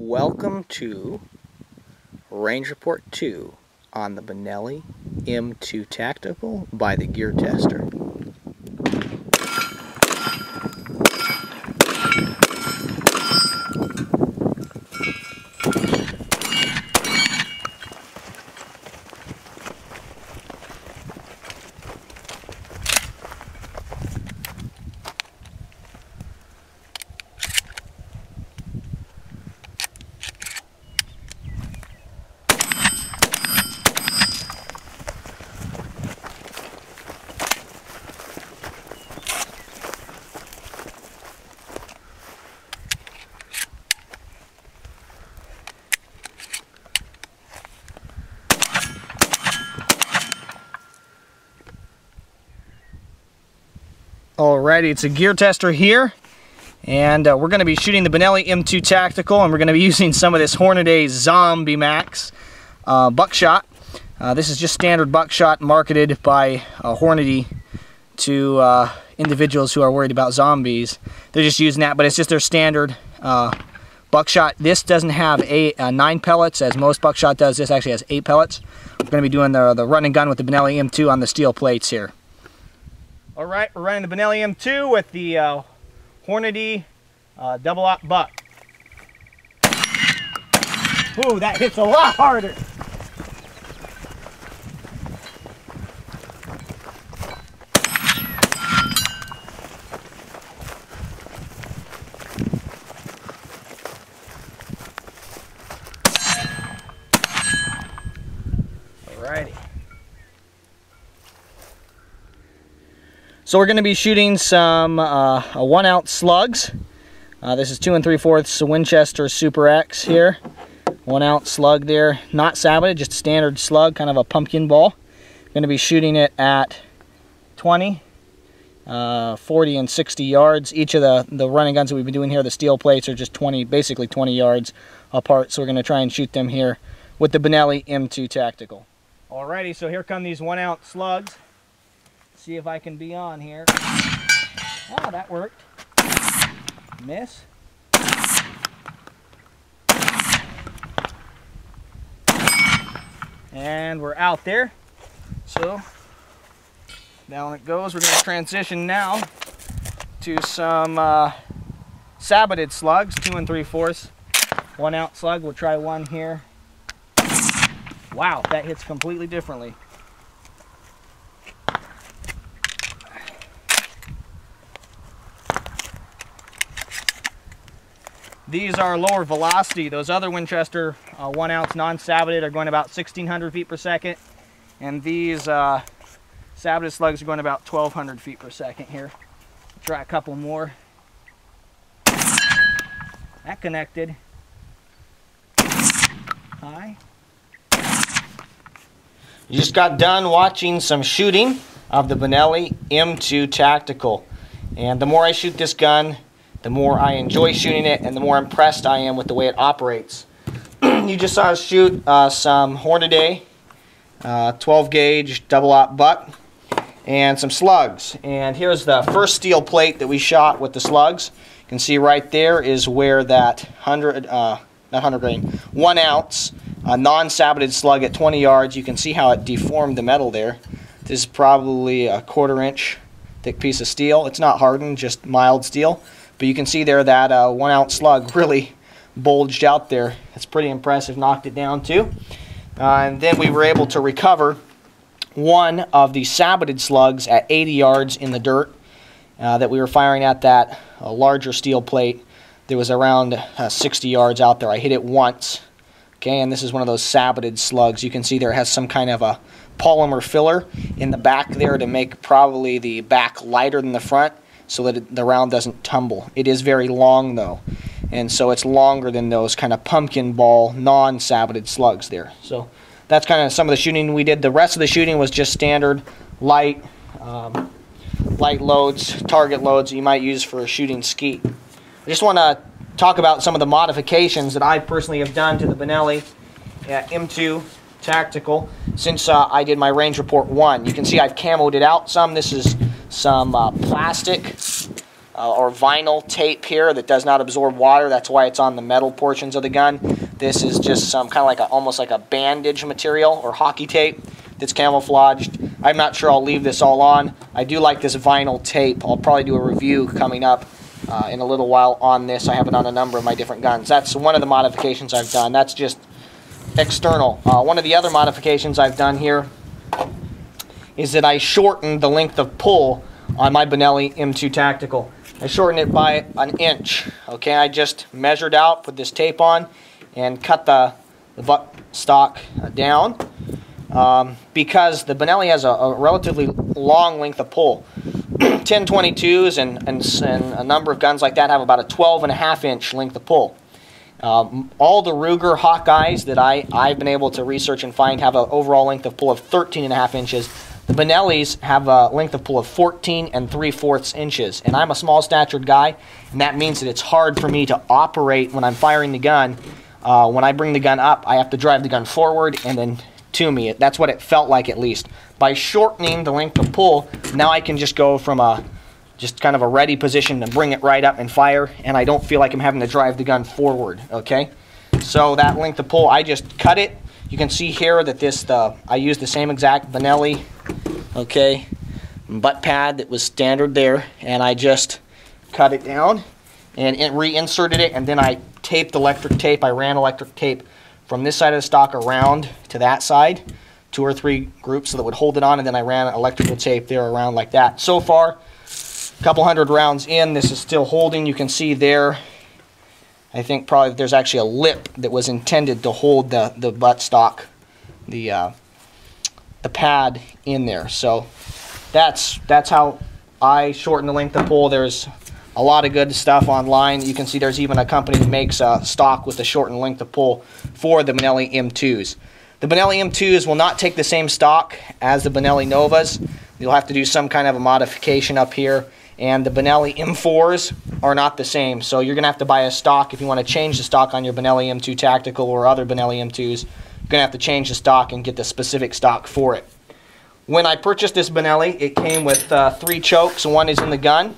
Welcome to Range Report 2 on the Benelli M2 Tactical by TheGearTester. Alrighty, it's a TheGearTester here, and we're going to be shooting the Benelli M2 Tactical, and we're going to be using some of this Hornady Zombie Max buckshot. This is just standard buckshot marketed by Hornady to individuals who are worried about zombies. They're just using that, but it's just their standard buckshot. This doesn't have 9 pellets as most buckshot does. This actually has 8 pellets. We're going to be doing the run and gun with the Benelli M2 on the steel plates here. Alright, we're running the Benelli M2 with the Hornady double-aught buck. Ooh, that hits a lot harder. Alrighty. So we're going to be shooting some 1-ounce slugs. This is 2 3/4 Winchester Super X here. 1-ounce slug there, not saboted, just a standard slug, kind of a pumpkin ball. We're going to be shooting it at 20, 40, and 60 yards. Each of the running guns that we've been doing here, the steel plates, are just basically 20 yards apart. So we're going to try and shoot them here with the Benelli M2 Tactical. Alrighty, so here come these 1-ounce slugs. See if I can be on here. Oh, that worked. Miss. And we're out there. So down it goes. We're going to transition now to some Saboted Slugs, 2 3/4 1-ounce slug. We'll try one here. Wow, that hits completely differently. These are lower velocity. Those other Winchester 1-ounce non-saboted are going about 1,600 feet per second, and these Saboted Slugs are going about 1,200 feet per second here. Try a couple more. That connected. High. You just got done watching some shooting of the Benelli M2 Tactical, and the more I shoot this gun, the more I enjoy shooting it, and the more impressed I am with the way it operates. You just saw us shoot some Hornady 12-gauge double-aught buck and some slugs. And here's the first steel plate that we shot with the slugs. You can see right there is where that 1-ounce non-saboted slug at 20 yards. You can see how it deformed the metal there. This is probably a 1/4 inch thick piece of steel. It's not hardened, just mild steel. But you can see there that 1-ounce slug really bulged out there. It's pretty impressive. Knocked it down too. And then we were able to recover one of the Saboted Slugs at 80 yards in the dirt that we were firing at that larger steel plate. There was around 60 yards out there. I hit it once. Okay, and this is one of those Saboted Slugs. You can see there has some kind of a polymer filler in the back there to make probably the back lighter than the front, so that the round doesn't tumble. It is very long though, and so it's longer than those kind of pumpkin ball non-saboted slugs there. So that's kind of some of the shooting we did. The rest of the shooting was just standard light loads, target loads that you might use for a shooting skeet. I just want to talk about some of the modifications that I personally have done to the Benelli M2 Tactical since I did my Range Report 1. You can see I've camoed it out some. This is some plastic or vinyl tape here that does not absorb water. That's why it's on the metal portions of the gun. This is just some kind of like almost like a bandage material or hockey tape that's camouflaged. I'm not sure I'll leave this all on. I do like this vinyl tape. I'll probably do a review coming up in a little while on this. I have it on a number of my different guns. That's one of the modifications I've done. That's just external. One of the other modifications I've done here is that I shortened the length of pull on my Benelli M2 Tactical. I shortened it by an inch. Okay, I just measured out, put this tape on, and cut the butt stock down because the Benelli has a relatively long length of pull. 1022s and a number of guns like that have about a 12.5 inch length of pull. All the Ruger Hawkeyes that I've been able to research and find have an overall length of pull of 13.5 inches. The Benellis have a length of pull of 14 3/4 inches, and I'm a small statured guy, and that means that it's hard for me to operate when I'm firing the gun. When I bring the gun up, I have to drive the gun forward and then to me. That's what it felt like, at least. By shortening the length of pull, now I can just go from just kind of a ready position and bring it right up and fire, and I don't feel like I'm having to drive the gun forward. Okay, so that length of pull, I just cut it. You can see here that I used the same exact Benelli, okay, butt pad that was standard there, and I just cut it down and reinserted it, and then I taped electric tape. I ran electric tape from this side of the stock around to that side, 2 or 3 groups so that would hold it on, and then I ran electrical tape there around like that. So far, a couple hundred rounds in, this is still holding. You can see there, I think probably there's actually a lip that was intended to hold the butt stock, the pad in there. So that's how I shorten the length of pull. There's a lot of good stuff online. You can see there's even a company that makes a stock with a shortened length of pull for the Benelli M2s. The Benelli M2s will not take the same stock as the Benelli Novas. You'll have to do some kind of a modification up here. And the Benelli M4s are not the same. So you're going to have to buy a stock if you want to change the stock on your Benelli M2 Tactical or other Benelli M2s. You're going to have to change the stock and get the specific stock for it. When I purchased this Benelli, it came with 3 chokes. One is in the gun.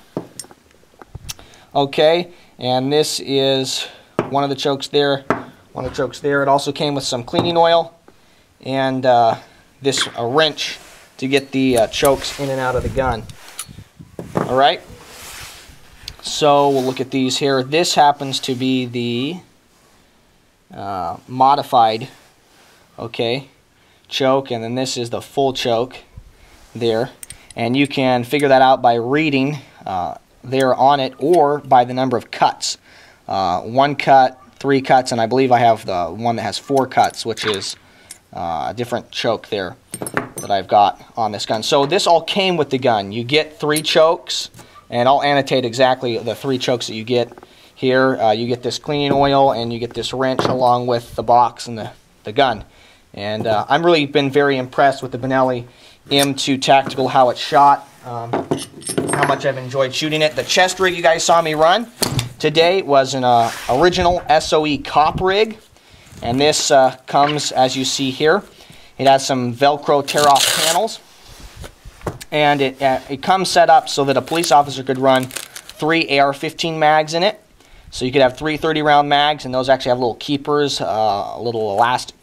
Okay, and this is one of the chokes there. One of the chokes there. It also came with some cleaning oil and a wrench to get the chokes in and out of the gun. Alright, so we'll look at these here. This happens to be the modified, okay, choke, and then this is the full choke there. And you can figure that out by reading there on it or by the number of cuts. 1 cut, 3 cuts, and I believe I have the one that has 4 cuts, which is a different choke there that I've got on this gun. So this all came with the gun. You get 3 chokes, and I'll annotate exactly the 3 chokes that you get here. You get this cleaning oil, and you get this wrench along with the box and the gun. And I've really been very impressed with the Benelli M2 Tactical, how it's shot, how much I've enjoyed shooting it. The chest rig you guys saw me run today was an original SOE cop rig, and this comes as you see here. It has some Velcro tear-off panels, and it comes set up so that a police officer could run 3 AR-15 mags in it. So you could have 3 30-round mags, and those actually have little keepers, little elastic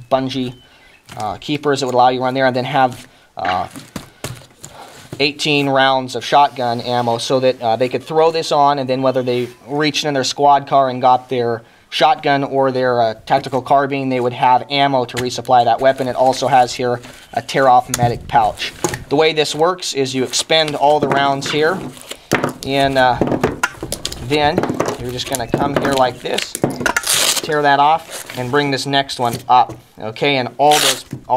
bungee keepers that would allow you to run there, and then have 18 rounds of shotgun ammo so that they could throw this on, and then whether they reached in their squad car and got their shotgun or their tactical carbine, they would have ammo to resupply that weapon. It also has here a tear-off medic pouch. The way this works is you expend all the rounds here, and then you're just going to come here like this, tear that off, and bring this next one up. Okay, and all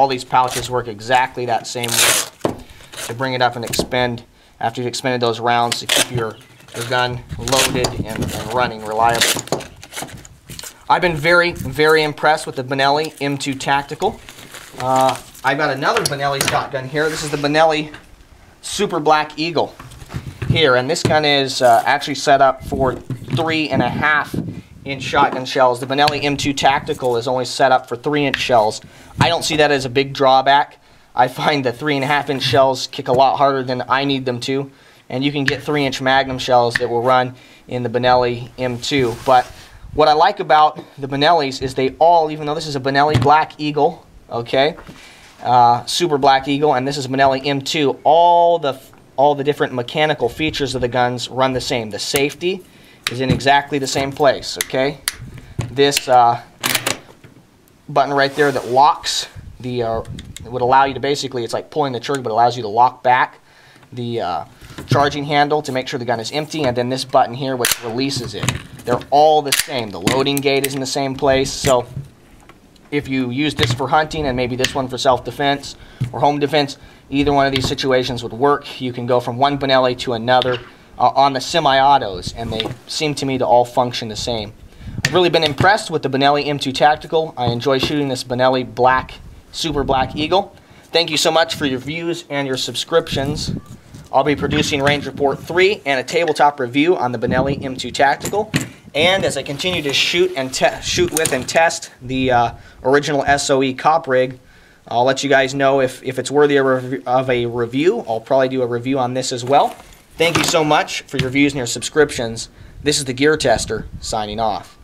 these pouches work exactly that same way to bring it up and expend after you've expended those rounds to keep your gun loaded and running reliably. I've been very, very impressed with the Benelli M2 Tactical. I've got another Benelli shotgun here. This is the Benelli Super Black Eagle here, and this gun is actually set up for 3.5-inch shotgun shells. The Benelli M2 Tactical is only set up for 3-inch shells. I don't see that as a big drawback. I find the 3.5-inch shells kick a lot harder than I need them to, and you can get 3-inch Magnum shells that will run in the Benelli M2. But what I like about the Benellis is they all, even though this is a Benelli Black Eagle, okay, Super Black Eagle, and this is Benelli M2, all the different mechanical features of the guns run the same. The safety is in exactly the same place, okay? This button right there that locks the, it would allow you to basically, it's like pulling the trigger, but it allows you to lock back the charging handle to make sure the gun is empty, and then this button here which releases it. They're all the same. The loading gate is in the same place, so if you use this for hunting and maybe this one for self-defense or home defense, either one of these situations would work. You can go from one Benelli to another on the semi-autos, and they seem to me to all function the same. I've really been impressed with the Benelli M2 Tactical. I enjoy shooting this Benelli Super Black Eagle. Thank you so much for your views and your subscriptions. I'll be producing Range Report 3 and a tabletop review on the Benelli M2 Tactical. And as I continue to shoot with and test the original SOE cop rig, I'll let you guys know if it's worthy of a review. I'll probably do a review on this as well. Thank you so much for your views and your subscriptions. This is the Gear Tester, signing off.